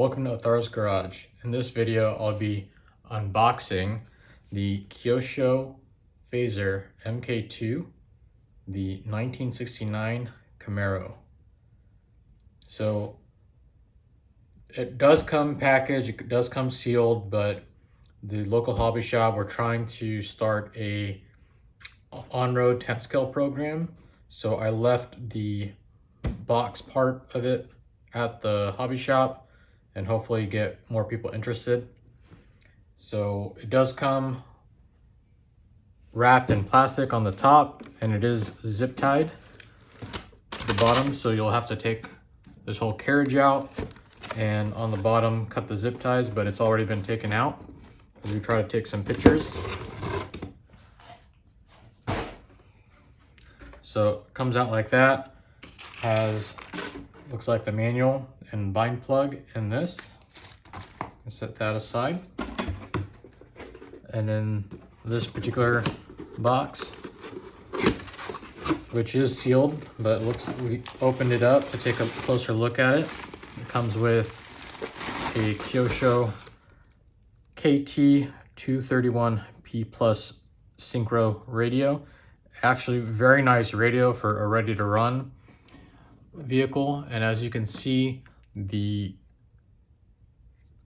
welcome to Athar's Garage. In this video, I'll be unboxing the Kyosho Fazer MK2, the 1969 Camaro. So it does come packaged, it does come sealed, but the local hobby shop, we're trying to start a on-road 10 scale program. So I left the box part of it at the hobby shop and hopefully get more people interested. So it does come wrapped in plastic on the top, and it is zip tied to the bottom, so you'll have to take this whole carriage out and on the bottom cut the zip ties, but it's already been taken out as we try to take some pictures. So it comes out like that, looks like the manual and bind plug in this. Set that aside. And then this particular box, which is sealed, but we opened it up to take a closer look at it. It comes with a Kyosho KT231P Plus Synchro radio. Actually, very nice radio for a ready to run vehicle. And as you can see, the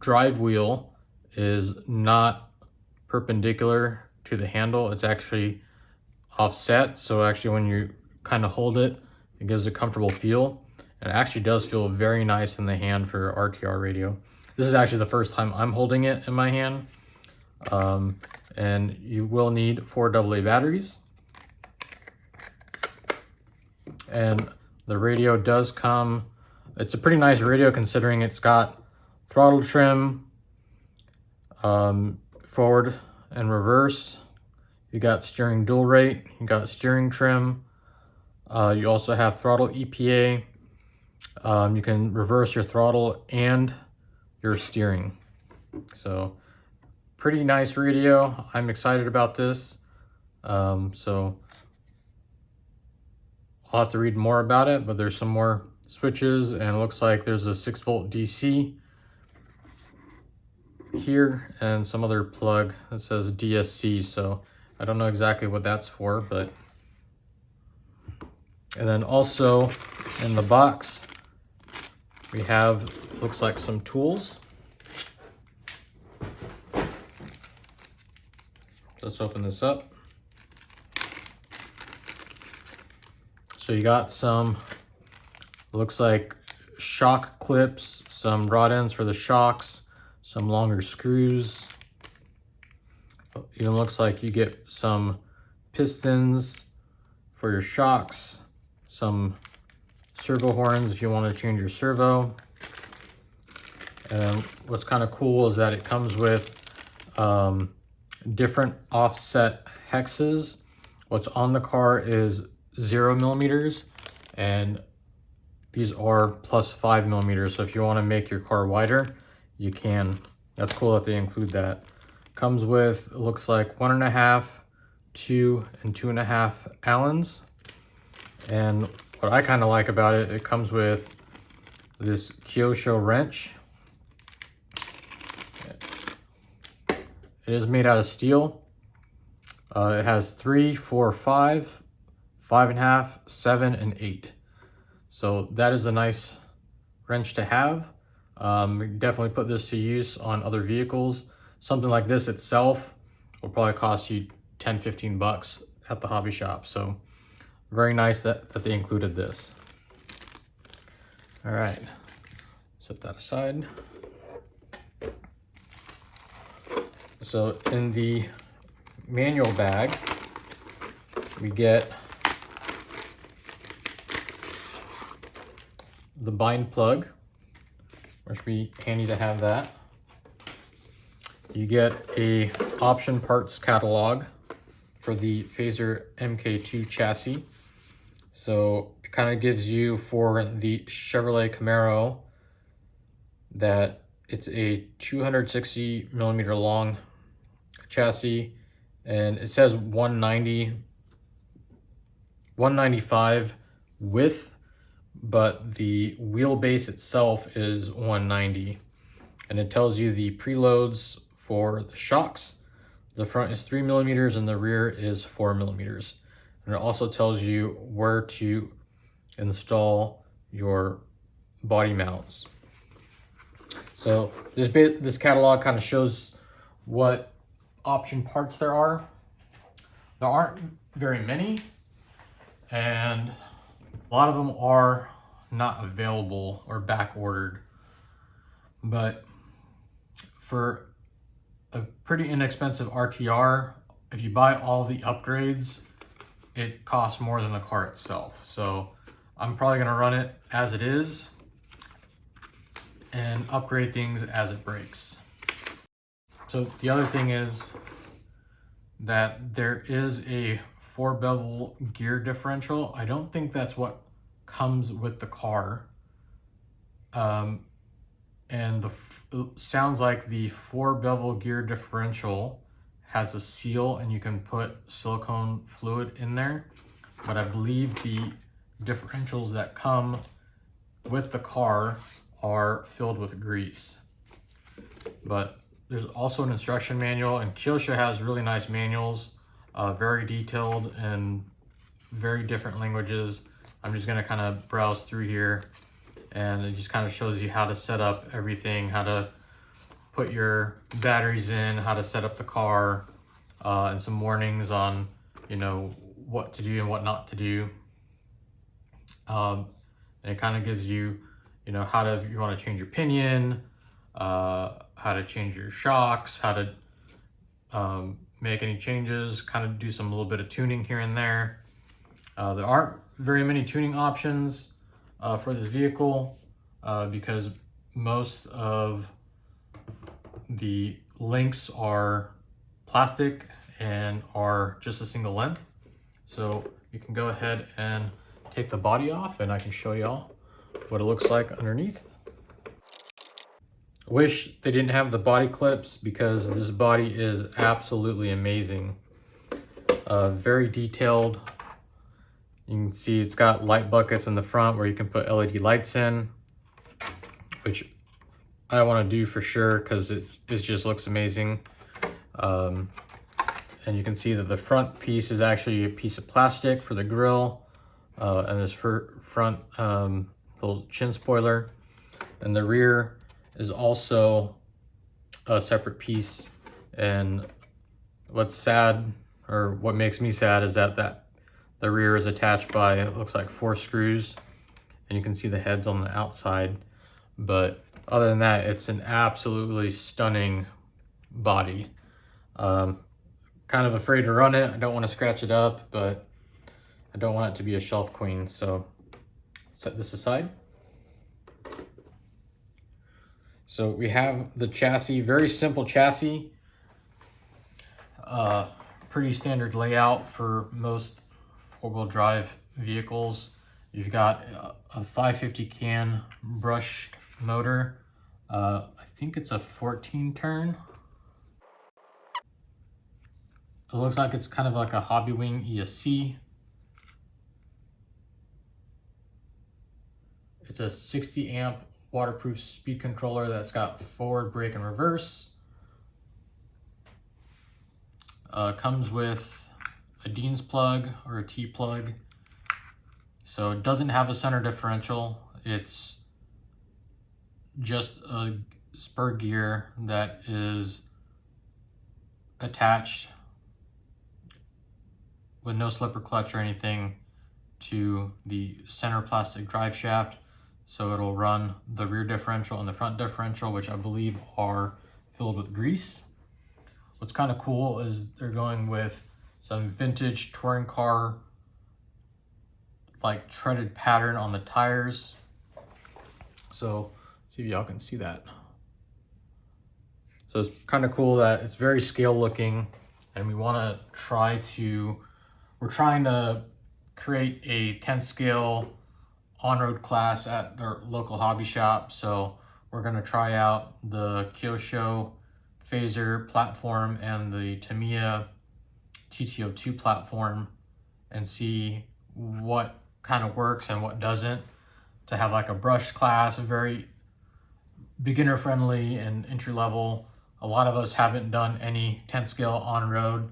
drive wheel is not perpendicular to the handle, it's actually offset. So actually when you kind of hold it, it gives a comfortable feel, and it actually does feel very nice in the hand for RTR radio. This is actually the first time I'm holding it in my hand. And you will need 4 AA batteries. And the radio does come, it's a pretty nice radio considering it's got throttle trim, forward and reverse. You got steering dual rate, you got steering trim. You also have throttle EPA. You can reverse your throttle and your steering. So pretty nice radio. I'm excited about this. So I'll have to read more about it, but there's some more switches, and it looks like there's a 6-volt DC here and some other plug that says DSC, so I don't know exactly what that's for, but. And then also in the box we have, looks like some tools. Let's open this up. So you got some, looks like shock clips, some rod ends for the shocks, some longer screws. Even looks like you get some pistons for your shocks, some servo horns if you want to change your servo. And what's kind of cool is that it comes with different offset hexes. What's on the car is 0 millimeters, and these are +5 millimeters. So if you want to make your car wider, you can. That's cool that they include that. Comes with, it looks like 1.5, 2, and 2.5 Allens. And what I kind of like about it, it comes with this Kyosho wrench. It is made out of steel. It has 3, 4, 5, 5.5, 7, and 8. So that is a nice wrench to have. Definitely put this to use on other vehicles. Something like this itself will probably cost you 10-15 bucks at the hobby shop. So very nice that they included this. All right, set that aside. So in the manual bag, we get the bind plug, which would be handy to have that. You get a option parts catalog for the Fazer MK2 chassis. So it kind of gives you, for the Chevrolet Camaro, that it's a 260 millimeter long chassis, and it says 195 width, but the wheelbase itself is 190. and it tells you the preloads for the shocks. The front is 3 millimeters and the rear is 4 millimeters. And it also tells you where to install your body mounts. So this catalog kind of shows what option parts there are. There aren't very many, and a lot of them are not available or back ordered. But for a pretty inexpensive RTR, if you buy all the upgrades, it costs more than the car itself. So I'm probably gonna run it as it is and upgrade things as it breaks. So the other thing is that there is a 4-bevel gear differential. I don't think that's what comes with the car. And it sounds like the 4-bevel gear differential has a seal and you can put silicone fluid in there. But I believe the differentials that come with the car are filled with grease. But there's also an instruction manual, and Kyosho has really nice manuals, very detailed and very different languages. I'm just gonna kind of browse through here, and it just kind of shows you how to set up everything, how to put your batteries in, how to set up the car, and some warnings on, you know, what to do and what not to do. And it kind of gives you, you know, how to, if you want to change your pinion, how to change your shocks, how to make any changes, kind of do some little bit of tuning here and there. There aren't very many tuning options for this vehicle because most of the links are plastic and are just a single length. So you can go ahead and take the body off and I can show y'all what it looks like underneath. I wish they didn't have the body clips because this body is absolutely amazing. Very detailed. You can see it's got light buckets in the front where you can put LED lights in, which I want to do for sure because it just looks amazing. And you can see that the front piece is actually a piece of plastic for the grille, and this front little chin spoiler, and the rear is also a separate piece. And what's sad, or what makes me sad, is that the rear is attached by, it looks like 4 screws, and you can see the heads on the outside. But other than that, it's an absolutely stunning body. Kind of afraid to run it. I don't want to scratch it up, but I don't want it to be a shelf queen, so set this aside. So we have the chassis, very simple chassis. Pretty standard layout for most 4-wheel drive vehicles. You've got a 550 can brushed motor. I think it's a 14 turn. It looks like it's kind of like a Hobbywing ESC. It's a 60 amp waterproof speed controller that's got forward, brake, and reverse. Comes with a Dean's plug or a T plug. So it doesn't have a center differential. It's just a spur gear that is attached with no slipper clutch or anything to the center plastic drive shaft. So it'll run the rear differential and the front differential, which I believe are filled with grease. What's kind of cool is they're going with some vintage touring car like treaded pattern on the tires. So see if y'all can see that. So it's kind of cool that it's very scale looking, and we want to we're trying to create a 10 scale on-road class at their local hobby shop. So we're going to try out the Kyosho Fazer platform and the Tamiya TTO2 platform and see what kind of works and what doesn't, to have like a brush class, a very beginner friendly and entry level. A lot of us haven't done any 10 scale on road.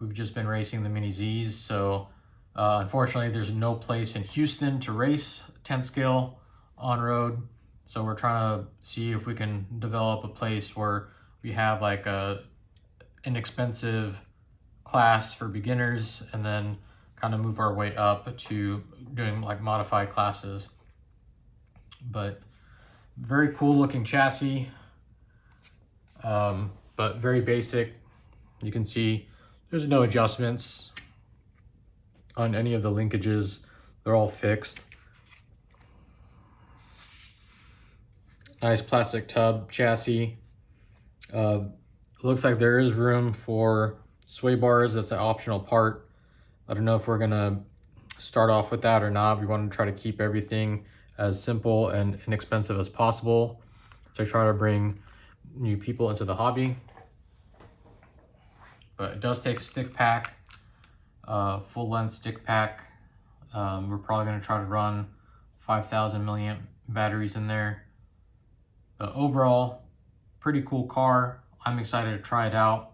We've just been racing the Mini Z's. So unfortunately, there's no place in Houston to race 10 scale on road. So we're trying to see if we can develop a place where we have like a inexpensive class for beginners and then kind of move our way up to doing like modified classes. But very cool looking chassis, but very basic. You can see there's no adjustments on any of the linkages. They're all fixed. Nice plastic tub chassis. Looks like there is room for sway bars. That's an optional part. I don't know if we're gonna start off with that or not. We want to try to keep everything as simple and inexpensive as possible. So try to bring new people into the hobby. But it does take a stick pack, full length stick pack. We're probably gonna try to run 5,000 milliamp batteries in there. But overall, pretty cool car. I'm excited to try it out.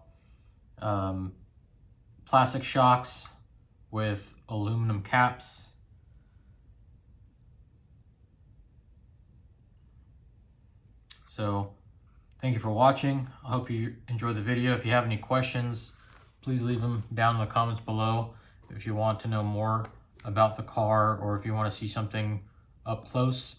Plastic shocks with aluminum caps. So thank you for watching. I hope you enjoyed the video. If you have any questions, please leave them down in the comments below. If you want to know more about the car or if you want to see something up close.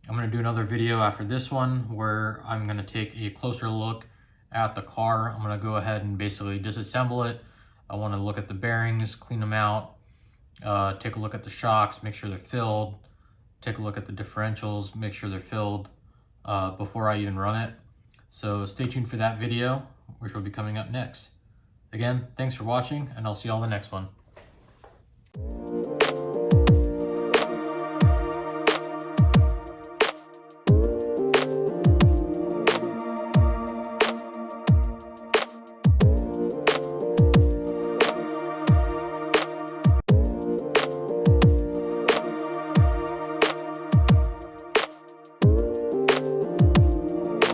I'm going to do another video after this one where I'm going to take a closer look at the car. I'm going to go ahead and basically disassemble it. I want to look at the bearings, clean them out, take a look at the shocks, make sure they're filled, take a look at the differentials, make sure they're filled before I even run it. So stay tuned for that video, which will be coming up next. Again, thanks for watching, and I'll see you all in the next one.